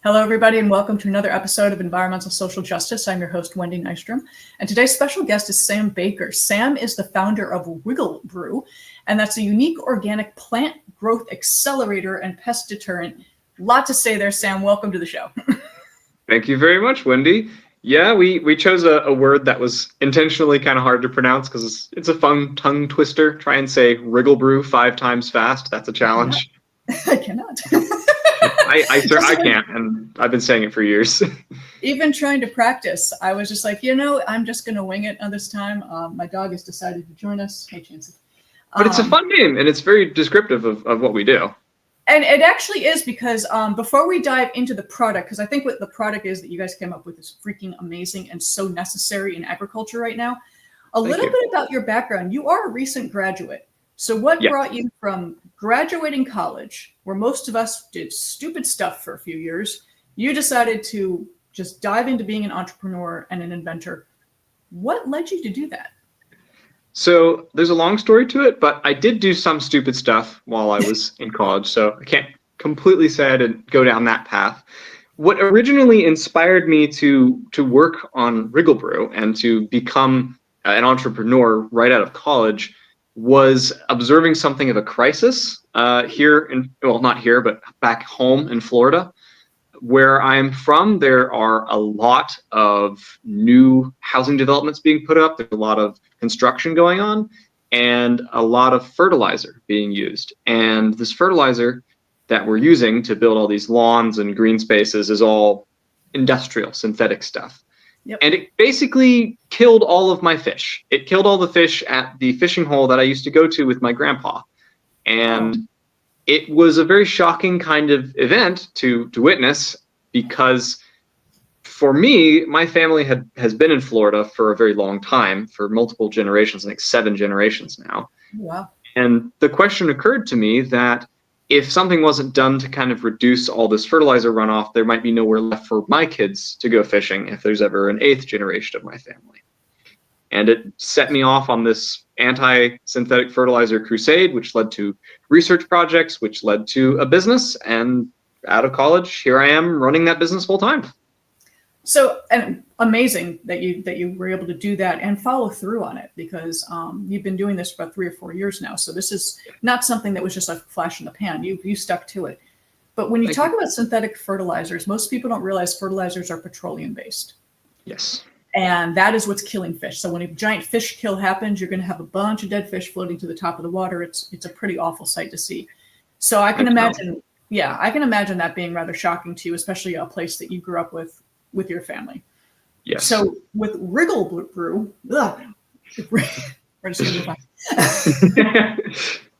Hello, everybody, and welcome to another episode of Environmental Social Justice. I'm your host, Wendy Nystrom, and today's special guest is Sam Baker. Sam is the founder of WriggleBrew, and that's a unique organic plant growth accelerator and pest deterrent. Lot to say there, Sam. Welcome to the show. Thank you very much, Wendy. Yeah, we chose a word that was intentionally kind of hard to pronounce because it's a fun tongue twister. Try and say WriggleBrew 5 times fast. That's a challenge. I cannot. I can't, and I've been saying it for years. Even trying to practice, I was just like, I'm just going to wing it this time. My dog has decided to join us. Hey, Chansey. But it's a fun game, and it's very descriptive of what we do. And it actually is because before we dive into the product, because I think what the product is that you guys came up with is freaking amazing and so necessary in agriculture right now. A little bit about your background. You are a recent graduate. So what brought you from graduating college, where most of us did stupid stuff for a few years, you decided to just dive into being an entrepreneur and an inventor. What led you to do that? So there's a long story to it, but I did do some stupid stuff while I was in college, so I can't completely say I didn't go down that path. What originally inspired me to work on WriggleBrew and to become an entrepreneur right out of college was observing something of a crisis here not here, but back home in Florida. Where I'm from, there are a lot of new housing developments being put up. There's a lot of construction going on and a lot of fertilizer being used. And this fertilizer that we're using to build all these lawns and green spaces is all industrial, synthetic stuff. Yep. And it basically killed all of my fish. It killed all the fish at the fishing hole that I used to go to with my grandpa. And it was a very shocking kind of event to witness because for me, my family has been in Florida for a very long time, for multiple generations, like 7 generations now. Wow. And the question occurred to me that if something wasn't done to kind of reduce all this fertilizer runoff, there might be nowhere left for my kids to go fishing if there's ever an 8th generation of my family. And it set me off on this anti-synthetic fertilizer crusade, which led to research projects, which led to a business. And out of college, here I am running that business full time. So, and amazing that you were able to do that and follow through on it, because you've been doing this for about 3 or 4 years now. So this is not something that was just a flash in the pan. You stuck to it. But when you talk about synthetic fertilizers, most people don't realize fertilizers are petroleum based. Yes. And that is what's killing fish. So when a giant fish kill happens, you're going to have a bunch of dead fish floating to the top of the water. It's a pretty awful sight to see. So I can imagine, I can imagine that being rather shocking to you, especially a place that you grew up with your family. Yes. So with WriggleBrew, we're just going to move on.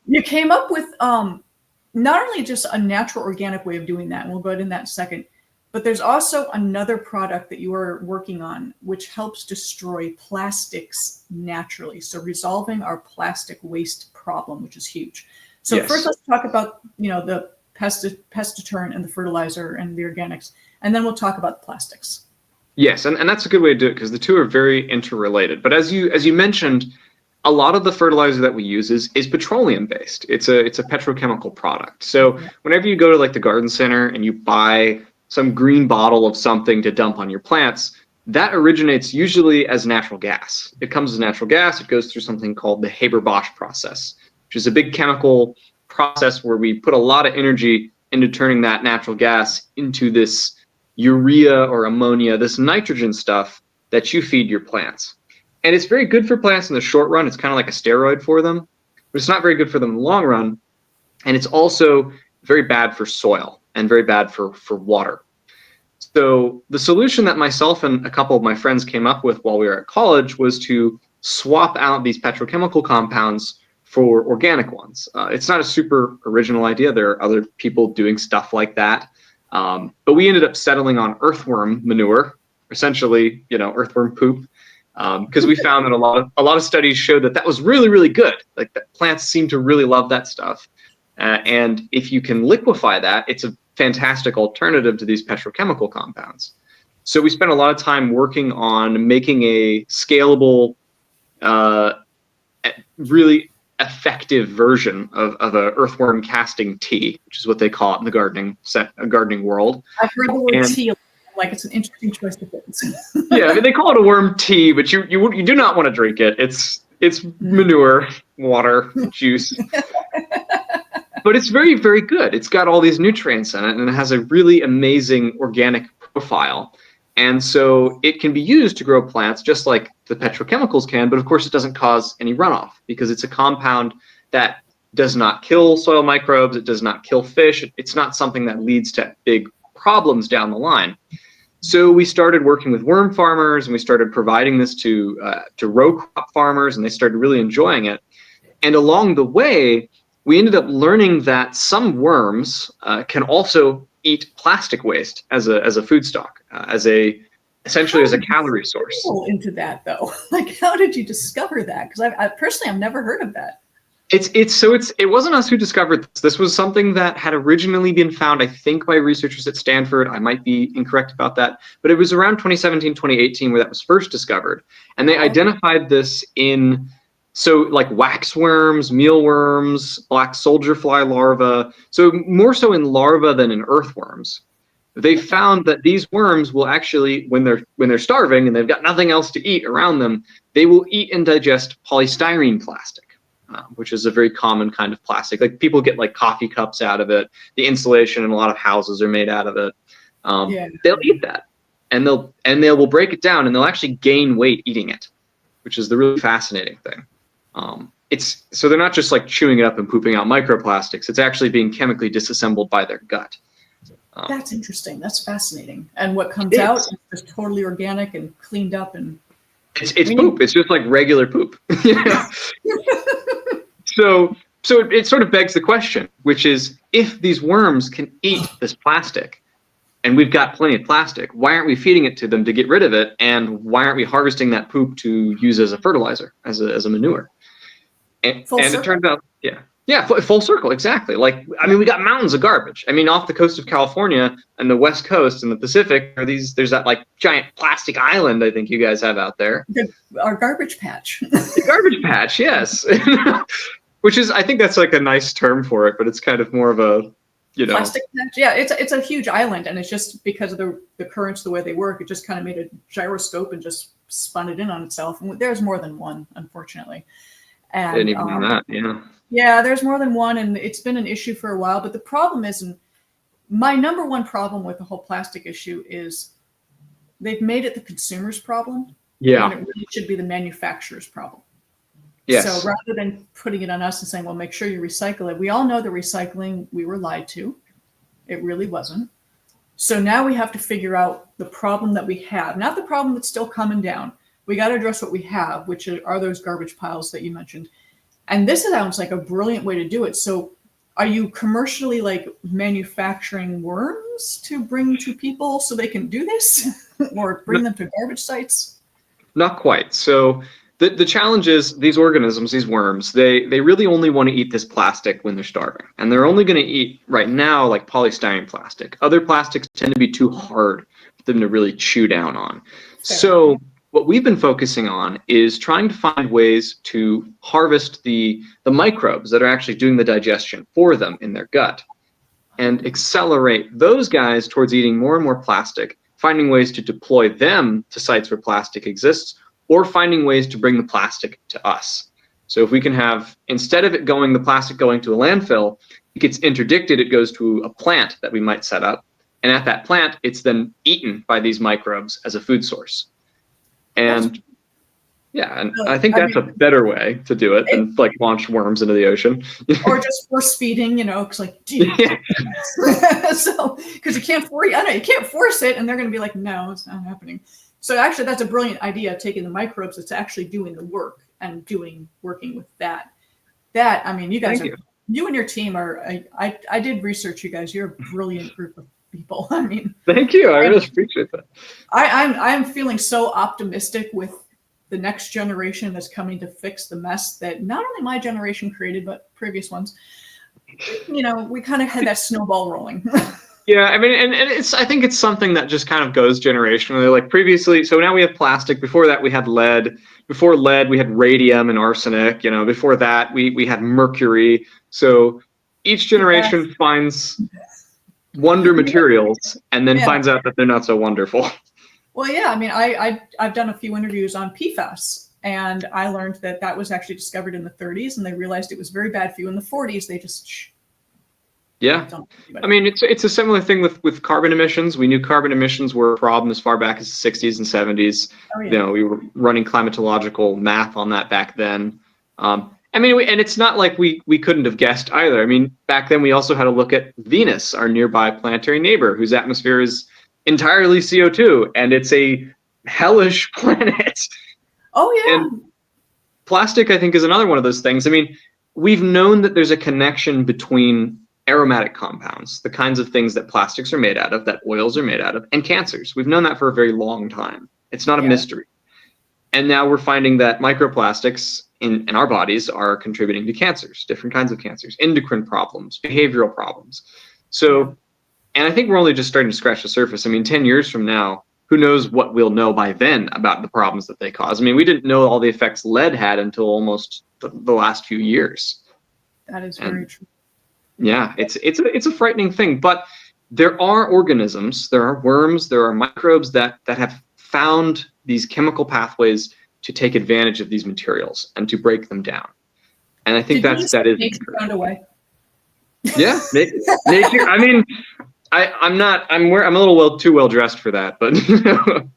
You came up with not only just a natural organic way of doing that, and we'll go into that in a second, but there's also another product that you are working on, which helps destroy plastics naturally. So resolving our plastic waste problem, which is huge. So first, let's talk about the pest deterrent and the fertilizer and the organics, and then we'll talk about the plastics. Yes, and that's a good way to do it because the two are very interrelated. But as you mentioned, a lot of the fertilizer that we use is petroleum based. It's a petrochemical product. So whenever you go to like the garden center and you buy some green bottle of something to dump on your plants, that originates usually as natural gas. It comes as natural gas. It goes through something called the Haber-Bosch process, which is a big chemical process where we put a lot of energy into turning that natural gas into this urea or ammonia, this nitrogen stuff that you feed your plants. And it's very good for plants in the short run. It's kind of like a steroid for them, but it's not very good for them in the long run. And it's also very bad for soil and very bad for water. So the solution that myself and a couple of my friends came up with while we were at college was to swap out these petrochemical compounds for organic ones. It's not a super original idea. There are other people doing stuff like that. But we ended up settling on earthworm manure, essentially, earthworm poop, because we found that a lot of studies showed that was really, really good. Like that plants seem to really love that stuff. And if you can liquefy that, it's a fantastic alternative to these petrochemical compounds. So we spent a lot of time working on making a scalable, really effective version of a earthworm casting tea, which is what they call it in the gardening world. I've heard the word tea. Like, it's an interesting choice to put. Yeah, I mean, they call it a worm tea, but you do not want to drink it. It's manure, water, juice. But it's very, very good. It's got all these nutrients in it, and it has a really amazing organic profile. And so it can be used to grow plants just like the petrochemicals can, but of course it doesn't cause any runoff because it's a compound that does not kill soil microbes, it does not kill fish, it's not something that leads to big problems down the line. So we started working with worm farmers, and we started providing this to row crop farmers, and they started really enjoying it. And along the way, we ended up learning that some worms can also eat plastic waste as a food stock, essentially as a calorie source. Into that though, like, how did you discover that? Because I personally I've never heard of that. It wasn't us who discovered this. This was something that had originally been found, I think, by researchers at Stanford. I might be incorrect about that, but it was around 2017, 2018 where that was first discovered, and they identified this in. So like waxworms, mealworms, black soldier fly larvae, so more so in larvae than in earthworms. They found that these worms will actually, when they're starving and they've got nothing else to eat around them, they will eat and digest polystyrene plastic, which is a very common kind of plastic. Like people get like coffee cups out of it. The insulation in a lot of houses are made out of it. They'll eat that, and they will break it down, and they'll actually gain weight eating it, which is the really fascinating thing. So they're not just like chewing it up and pooping out microplastics. It's actually being chemically disassembled by their gut. That's interesting. That's fascinating. And what comes out is just totally organic and cleaned up, and it's poop. It's just like regular poop. So it sort of begs the question, which is, if these worms can eat this plastic, and we've got plenty of plastic, why aren't we feeding it to them to get rid of it? And why aren't we harvesting that poop to use as a fertilizer, as a manure? And it turns out, full circle, exactly. Like, I mean, we got mountains of garbage. I mean, off the coast of California and the West Coast and the Pacific, there's that like giant plastic island I think you guys have out there. Our garbage patch. The garbage patch, yes. Which is, I think that's like a nice term for it, but it's kind of more of a, plastic patch. Yeah, it's a huge island, and it's just because of the currents, the way they work, it just kind of made a gyroscope and just spun it in on itself. And there's more than one, unfortunately. And, I didn't even know that. Yeah. Yeah, there's more than one, and it's been an issue for a while. But the problem isn't. My number one problem with the whole plastic issue is they've made it the consumer's problem. Yeah. And it really should be the manufacturer's problem. Yes. So rather than putting it on us and saying, well, make sure you recycle it, we all know the recycling, we were lied to. It really wasn't. So now we have to figure out the problem that we have, not the problem that's still coming down. We got to address what we have, which are those garbage piles that you mentioned. And this sounds like a brilliant way to do it. So are you commercially like manufacturing worms to bring to people so they can do this or bring them to garbage sites? Not quite. So the challenge is these organisms, these worms, they really only want to eat this plastic when they're starving. And they're only going to eat right now like polystyrene plastic. Other plastics tend to be too hard for them to really chew down on. So what we've been focusing on is trying to find ways to harvest the microbes that are actually doing the digestion for them in their gut and accelerate those guys towards eating more and more plastic, finding ways to deploy them to sites where plastic exists, or finding ways to bring the plastic to us. So if we can have, instead of the plastic going to a landfill, it gets interdicted, it goes to a plant that we might set up. And at that plant, it's then eaten by these microbes as a food source. And I think that's a better way to do it than like launch worms into the ocean. Or just force feeding, because like, so, because you can't force it, and they're going to be like, no, it's not happening. So actually, that's a brilliant idea, taking the microbes that's actually doing the work and working with that. I mean, you guys you and your team are, I did research you guys. You're a brilliant group of people. I mean, thank you. I really appreciate that. I'm feeling so optimistic with the next generation that's coming to fix the mess that not only my generation created, but previous ones. We kind of had that snowball rolling. Yeah, I mean, and I think it's something that just kind of goes generationally. Like previously, so now we have plastic. Before that, we had lead. Before lead, we had radium and arsenic. You know, before that, we had mercury. So each Yes. generation finds wonder materials and then Yeah. finds out that they're not so wonderful. Well, yeah. I mean, I've done a few interviews on PFAS, and I learned that that was actually discovered in the 30s, and they realized it was very bad for you in the 40s. They just Yeah. don't. I mean, it's a similar thing with carbon emissions. We knew carbon emissions were a problem as far back as the 60s and 70s. Oh yeah. You know, we were running climatological math on that back then. I mean, and it's not like we couldn't have guessed either. I mean, back then we also had to look at Venus, our nearby planetary neighbor, whose atmosphere is entirely CO2, and it's a hellish planet. Oh yeah. And plastic, I think, is another one of those things. I mean, we've known that there's a connection between aromatic compounds, the kinds of things that plastics are made out of, that oils are made out of, and cancers. We've known that for a very long time. It's not a mystery. And now we're finding that microplastics in our bodies are contributing to cancers, different kinds of cancers, endocrine problems, behavioral problems. So, and I think we're only just starting to scratch the surface. I mean, 10 years from now, who knows what we'll know by then about the problems that they cause. I mean, we didn't know all the effects lead had until almost the last few years. That is very true. Yeah, it's a frightening thing, but there are organisms, there are worms, there are microbes that have found these chemical pathways to take advantage of these materials and to break them down. And I think that is nature found a way. Yeah, nature. I mean, I'm a little too well dressed for that, but you know,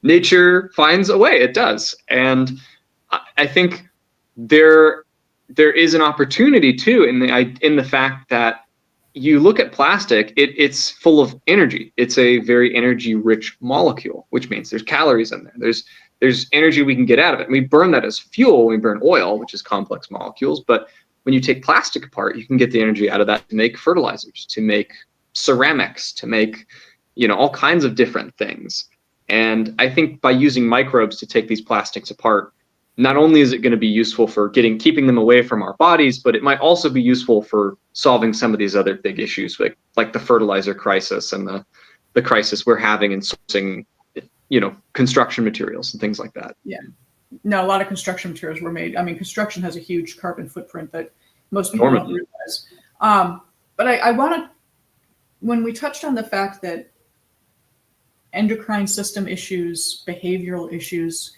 nature finds a way. It does, and I think there is an opportunity too in the fact that you look at plastic, it's full of energy. It's a very energy rich molecule, which means there's calories in there. There's energy we can get out of it. And we burn that as fuel when we burn oil, which is complex molecules. But when you take plastic apart, you can get the energy out of that to make fertilizers, to make ceramics, to make, you know, all kinds of different things. And I think by using microbes to take these plastics apart, not only is it going to be useful for keeping them away from our bodies, but it might also be useful for solving some of these other big issues, like the fertilizer crisis and the crisis we're having in sourcing, you know, construction materials and things like that. Yeah. No, a lot of construction materials were made. I mean, construction has a huge carbon footprint that most people don't realize. But I want to, when we touched on the fact that endocrine system issues, behavioral issues,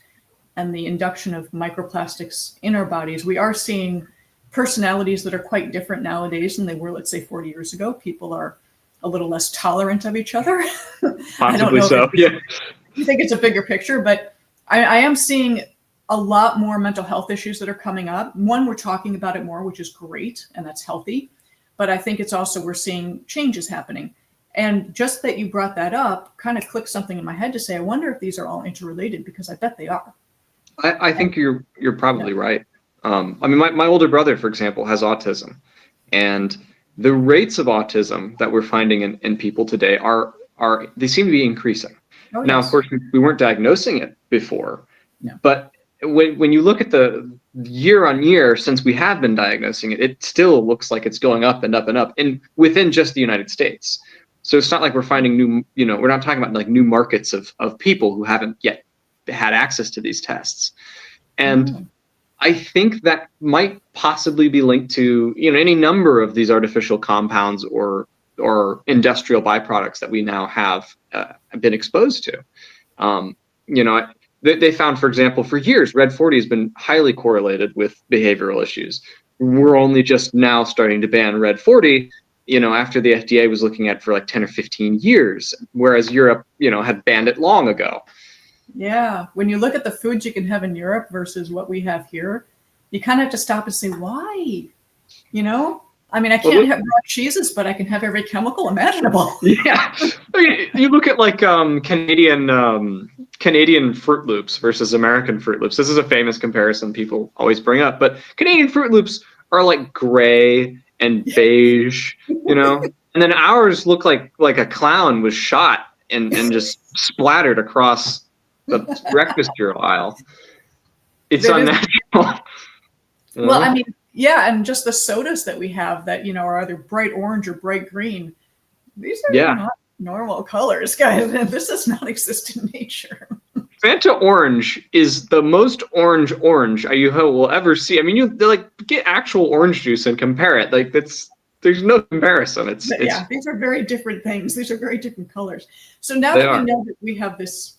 and the induction of microplastics in our bodies, we are seeing personalities that are quite different nowadays than they were, let's say, 40 years ago. People are a little less tolerant of each other. Possibly so, yeah. I think it's a bigger picture, but I am seeing a lot more mental health issues that are coming up. One, we're talking about it more, which is great, and that's healthy. But I think it's also, we're seeing changes happening. And just that you brought that up kind of clicked something in my head to say, I wonder if these are all interrelated, because I bet they are. I think you're probably right. I mean, my older brother, for example, has autism, and the rates of autism that we're finding in people today they seem to be increasing. Oh, now, yes. of course, we weren't diagnosing it before, No. but when you look at the year on year since we have been diagnosing it, it still looks like it's going up and up and up, and within just the United States. So it's not like we're finding new, you know, we're not talking about like new markets of people who haven't yet had access to these tests. And I think that might possibly be linked to, you know, any number of these artificial compounds or industrial byproducts that we now have been exposed to. You know, they found, for example, for years, red-40 has been highly correlated with behavioral issues. We're only just now starting to ban red-40, you know, after the FDA was looking at it for like 10 or 15 years, whereas Europe, you know, had banned it long ago. Yeah, when you look at the foods you can have in Europe versus what we have here, you kind of have to stop and say, why? You know, I mean, I can't have raw cheeses, but I can have every chemical imaginable. Yeah, I mean, you look at like Canadian Fruit Loops versus American Fruit Loops. This is a famous comparison people always bring up, but Canadian Fruit Loops are like gray and beige, you know, and then ours look like a clown was shot and just splattered across the breakfast cereal aisle. It's unnatural. Well, I mean, yeah, and just the sodas that we have that, you know, are either bright orange or bright green, these are Yeah. not normal colors, guys. This does not exist in nature. Fanta orange is the most orange you will ever see. I mean, you like get actual orange juice and compare it. Like there's no comparison. It's Yeah, these are very different things. These are very different colors. So now They that are. we know that we have this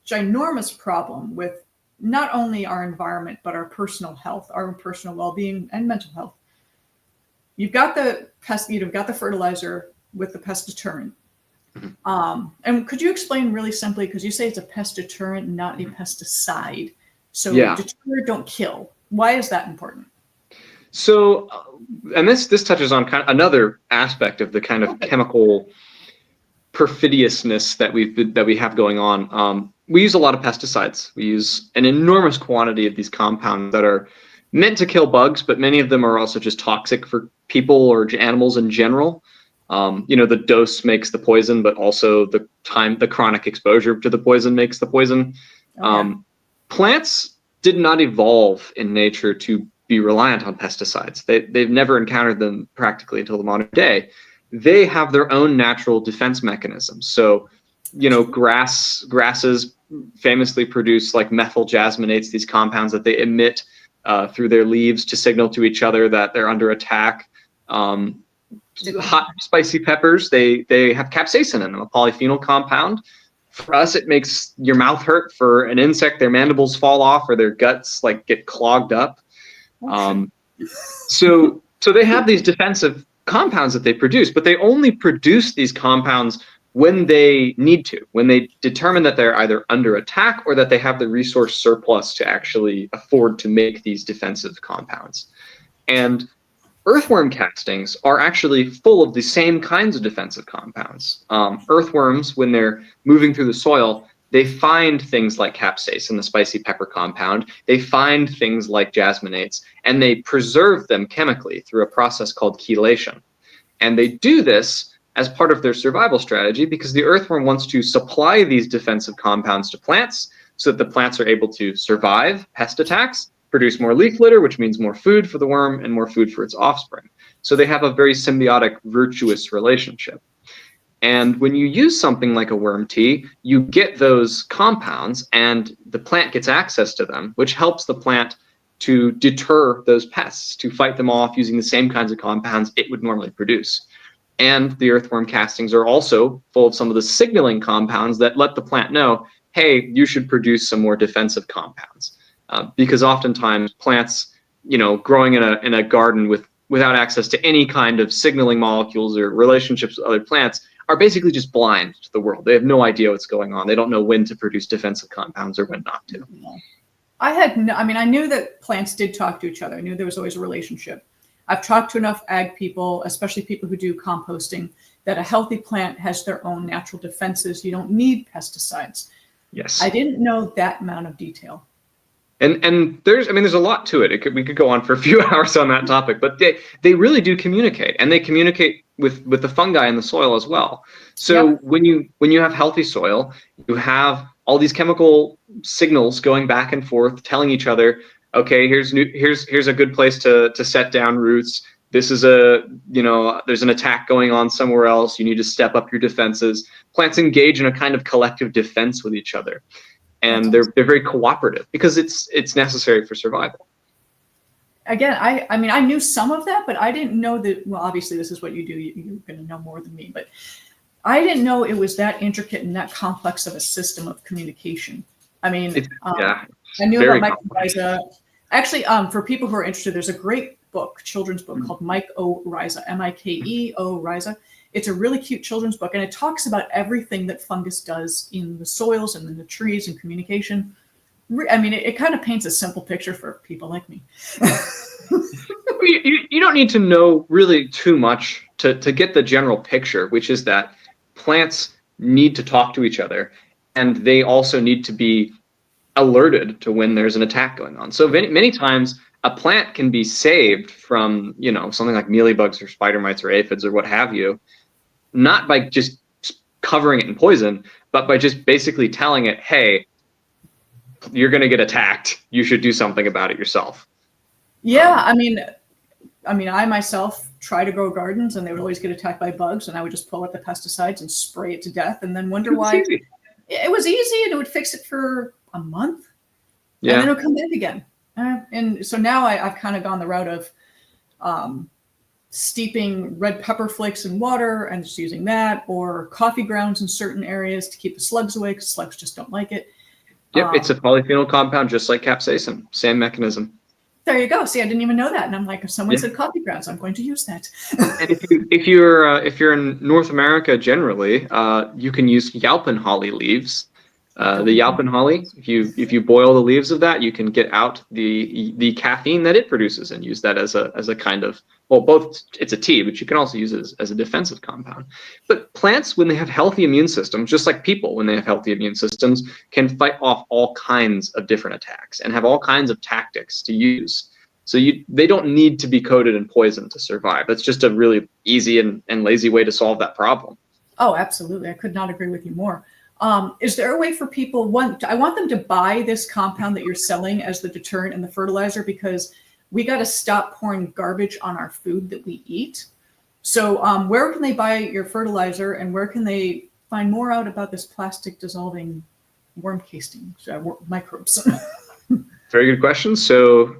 ginormous problem with not only our environment, but our personal health, our personal well-being, and mental health. You've got the fertilizer with the pest deterrent. And could you explain really simply, because you say it's a pest deterrent, not a pesticide. So Yeah. deter, don't kill. Why is that important? So, and this touches on kind of another aspect of the kind of chemical perfidiousness that we have going on. We use a lot of pesticides. We use an enormous quantity of these compounds that are meant to kill bugs, but many of them are also just toxic for people or animals in general. The dose makes the poison, but also the chronic exposure to the poison makes the poison. Plants did not evolve in nature to be reliant on pesticides. They've never encountered them practically until the modern day. They have their own natural defense mechanisms. So, grasses famously produce like 𝑑-methyl-jasmonates, these compounds that they emit through their leaves to signal to each other that they're under attack. Hot spicy peppers, they have capsaicin in them, a polyphenol compound. For us, it makes your mouth hurt. For an insect, their mandibles fall off or their guts like get clogged up. So they have these defensive compounds that they produce, but they only produce these compounds when they need to, when they determine that they're either under attack or that they have the resource surplus to actually afford to make these defensive compounds. And earthworm castings are actually full of the same kinds of defensive compounds. Earthworms, when they're moving through the soil, they find things like capsaicin, the spicy pepper compound. They find things like jasmonates, and they preserve them chemically through a process called chelation. And they do this as part of their survival strategy because the earthworm wants to supply these defensive compounds to plants so that the plants are able to survive pest attacks, produce more leaf litter, which means more food for the worm and more food for its offspring. So they have a very symbiotic, virtuous relationship. And when you use something like a worm tea, you get those compounds and the plant gets access to them, which helps the plant to deter those pests, to fight them off using the same kinds of compounds it would normally produce. And the earthworm castings are also full of some of the signaling compounds that let the plant know, hey, you should produce some more defensive compounds. Because oftentimes plants, growing in a garden without access to any kind of signaling molecules or relationships with other plants are basically just blind to the world. They have no idea what's going on. They don't know when to produce defensive compounds or when not to. I knew that plants did talk to each other. I knew there was always a relationship. I've talked to enough ag people, especially people who do composting, that a healthy plant has their own natural defenses. You don't need pesticides. Yes. I didn't know that amount of detail. And there's a lot to it. We could go on for a few hours on that topic, but they really do communicate, and they communicate with the fungi in the soil as well. So when you have healthy soil, you have all these chemical signals going back and forth, telling each other, okay, here's a good place to set down roots. This is there's an attack going on somewhere else. You need to step up your defenses. Plants engage in a kind of collective defense with each other. And they're very cooperative because it's necessary for survival. Again, I knew some of that, but I didn't know that. Well, obviously, this is what you do. You're going to know more than me, but I didn't know it was that intricate and that complex of a system of communication. I mean, I knew about mycorrhiza. Actually, for people who are interested, there's a great book, children's book called Mycorrhiza, Mikeorhiza. It's a really cute children's book, and it talks about everything that fungus does in the soils and in the trees and communication. I mean, it kind of paints a simple picture for people like me. You don't need to know really too much to get the general picture, which is that plants need to talk to each other, and they also need to be alerted to when there's an attack going on. So many times, a plant can be saved from something like mealybugs or spider mites or aphids or what have you, not by just covering it in poison, but by just basically telling it, hey, you're going to get attacked. You should do something about it yourself. Yeah, I mean, I myself try to grow gardens and they would always get attacked by bugs, and I would just pull out the pesticides and spray it to death and then wonder why. It was easy, and it would fix it for a month. Yeah. And then it would come back again. And so now I've kind of gone the route of steeping red pepper flakes in water and just using that, or coffee grounds in certain areas to keep the slugs away, because slugs just don't like it. Yep, it's a polyphenol compound just like capsaicin, same mechanism. There you go. See, I didn't even know that, and I'm like, if someone said coffee grounds, I'm going to use that. And if you're in North America generally, you can use yalpin holly leaves. The yalpin holly, if you boil the leaves of that, you can get out the caffeine that it produces and use that as a kind of, well, both, it's a tea, but you can also use it as a defensive compound. But plants, when they have healthy immune systems, just like people, when they have healthy immune systems, can fight off all kinds of different attacks and have all kinds of tactics to use. So they don't need to be coated in poison to survive. That's just a really easy and lazy way to solve that problem. Oh, absolutely. I could not agree with you more. Is there a way for people, I want them to buy this compound that you're selling as the deterrent and the fertilizer, because we got to stop pouring garbage on our food that we eat. So where can they buy your fertilizer, and where can they find more out about this plastic dissolving worm casing microbes? Very good question. So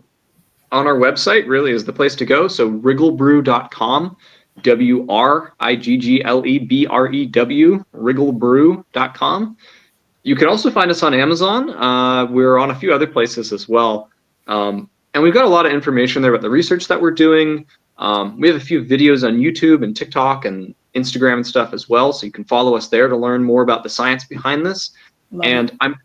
on our website really is the place to go. So WriggleBrew.com, WRIGGLEBREW, WriggleBrew.com. You can also find us on Amazon. We're on a few other places as well. And we've got a lot of information there about the research that we're doing. We have a few videos on YouTube and TikTok and Instagram and stuff as well. So you can follow us there to learn more about the science behind this. And I'm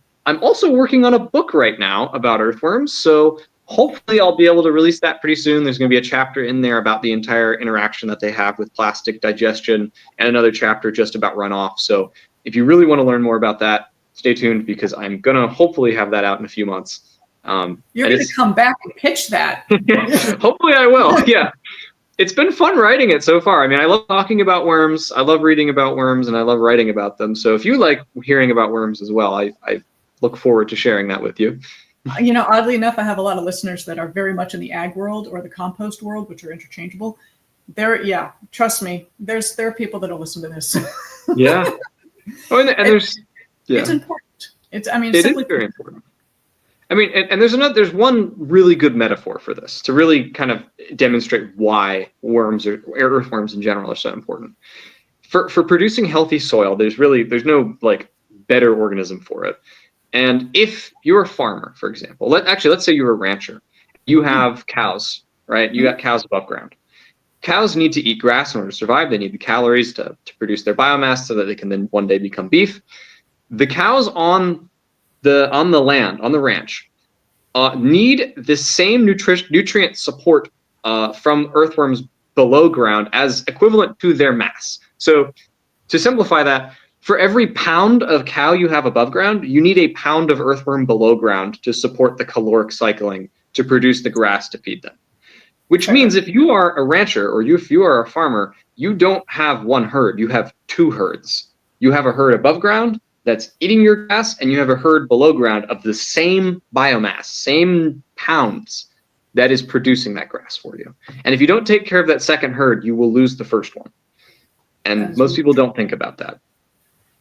also working on a book right now about earthworms. So hopefully I'll be able to release that pretty soon. There's going to be a chapter in there about the entire interaction that they have with plastic digestion, and another chapter just about runoff. So if you really want to learn more about that, stay tuned, because I'm going to hopefully have that out in a few months. You're going to come back and pitch that. Hopefully I will. Yeah. It's been fun writing it so far. I mean, I love talking about worms. I love reading about worms, and I love writing about them. So if you like hearing about worms as well, I look forward to sharing that with you. You know, oddly enough, I have a lot of listeners that are very much in the ag world or the compost world, which are interchangeable. Yeah, trust me, there are people that'll listen to this. Yeah. Oh, and there's, yeah. It's important. It is very important. I mean, and there's one really good metaphor for this to really kind of demonstrate why worms or earthworms in general are so important. For producing healthy soil, there's no like better organism for it. And if you're a farmer, for example, let's say you're a rancher, you have cows, right? You got cows above ground. Cows need to eat grass in order to survive. They need the calories to produce their biomass so that they can then one day become beef. The cows on the land, on the ranch, need the same nutrient support from earthworms below ground as equivalent to their mass. So to simplify that, for every pound of cow you have above ground, you need a pound of earthworm below ground to support the caloric cycling to produce the grass to feed them. Which means if you are a rancher or if you are a farmer, you don't have one herd, you have two herds. You have a herd above ground that's eating your grass, and you have a herd below ground of the same biomass, same pounds, that is producing that grass for you. And if you don't take care of that second herd, you will lose the first one. And most people don't think about that.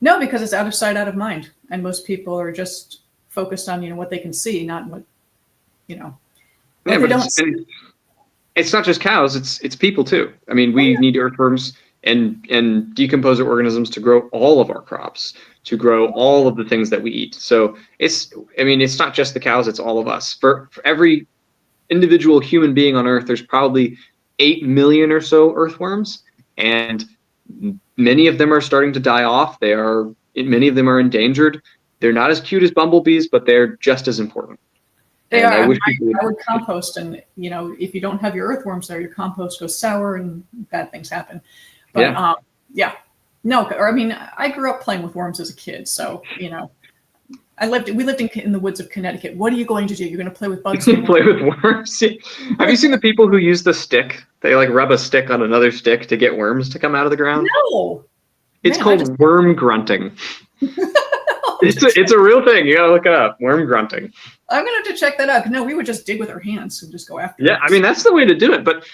No, because it's out of sight, out of mind. And most people are just focused on, what they can see, not what, Yeah, but it's not just cows, it's people too. I mean, we need earthworms and decomposer organisms to grow all of our crops, to grow all of the things that we eat. So it's not just the cows, it's all of us. For every individual human being on Earth, there's probably 8 million or so earthworms, and many of them are starting to die off. Many of them are endangered. They're not as cute as bumblebees, but they're just as important. They are. I would compost, and if you don't have your earthworms there, your compost goes sour and bad things happen. But no, I grew up playing with worms as a kid, so we lived in the woods of Connecticut. What are you going to do? You're going to play with bugs? Play with worms? Have you seen the people who use the stick? They like rub a stick on another stick to get worms to come out of the ground. No, it's called worm grunting. It's a real thing. You gotta look it up. Worm grunting. I'm gonna have to check that out. No, we would just dig with our hands and just go after. Yeah, that's the way to do it. But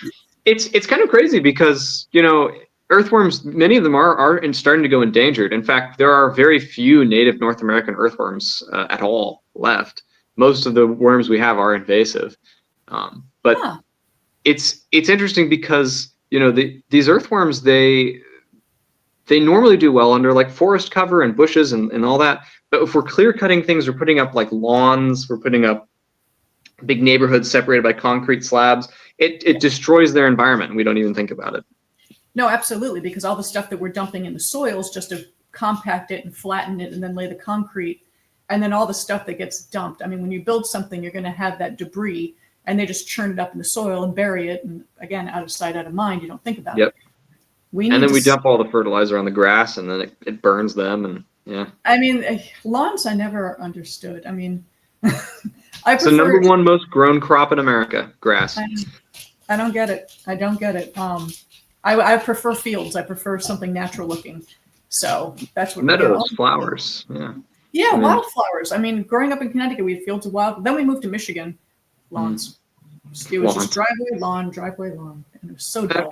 It's kind of crazy because, you know, earthworms, many of them are starting to go endangered. In fact, there are very few native North American earthworms at all left. Most of the worms we have are invasive. But Huh. it's interesting because, you know, these earthworms, they normally do well under like forest cover and bushes and all that. But if we're clear cutting things, we're putting up like lawns, we're putting up big neighborhoods separated by concrete slabs, it destroys their environment, and we don't even think about it. No, absolutely, because all the stuff that we're dumping in the soils just to compact it and flatten it and then lay the concrete, and then all the stuff that gets dumped. I mean, when you build something, you're going to have that debris, and they just churn it up in the soil and bury it. And again, out of sight, out of mind. You don't think about it. And then we dump all the fertilizer on the grass, and then it burns them. And yeah. I mean, lawns I never understood. I mean, it's the number one most grown crop in America, grass. I don't get it. I don't get it. I prefer fields. I prefer something natural looking. So that's what meadows, flowers. Yeah. Yeah, wildflowers. I mean, growing up in Connecticut, we had fields of wild. Then we moved to Michigan, lawns. It was just driveway, lawn, and it was so dull.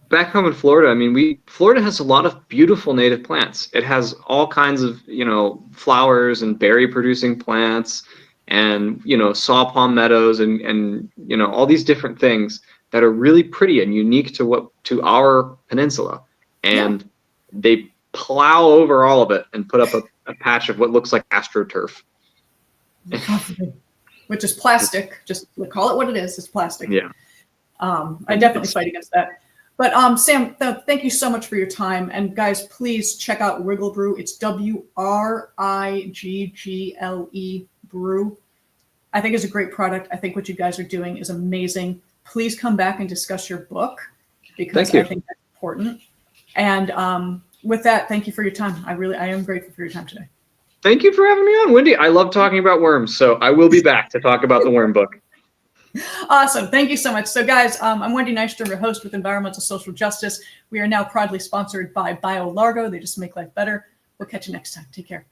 Back home in Florida, I mean, Florida has a lot of beautiful native plants. It has all kinds of, you know, flowers and berry producing plants, and, you know, saw palm meadows and you know, all these different things that are really pretty and unique to our peninsula. And they plow over all of it and put up a patch of what looks like AstroTurf. Which is plastic. Just call it what it is. It's plastic. Yeah. I definitely fight against that. But Sam, thank you so much for your time. And guys, please check out WriggleBrew. It's WRIGGLE brew. I think it's a great product. I think what you guys are doing is amazing. Please come back and discuss your book, because I think that's important. And with that, thank you for your time. I am grateful for your time today. Thank you for having me on, Wendy. I love talking about worms, so I will be back to talk about the worm book. Awesome. Thank you so much. So guys, I'm Wendy Nystrom, your host with Environmental Social Justice. We are now proudly sponsored by BioLargo. They just make life better. We'll catch you next time. Take care.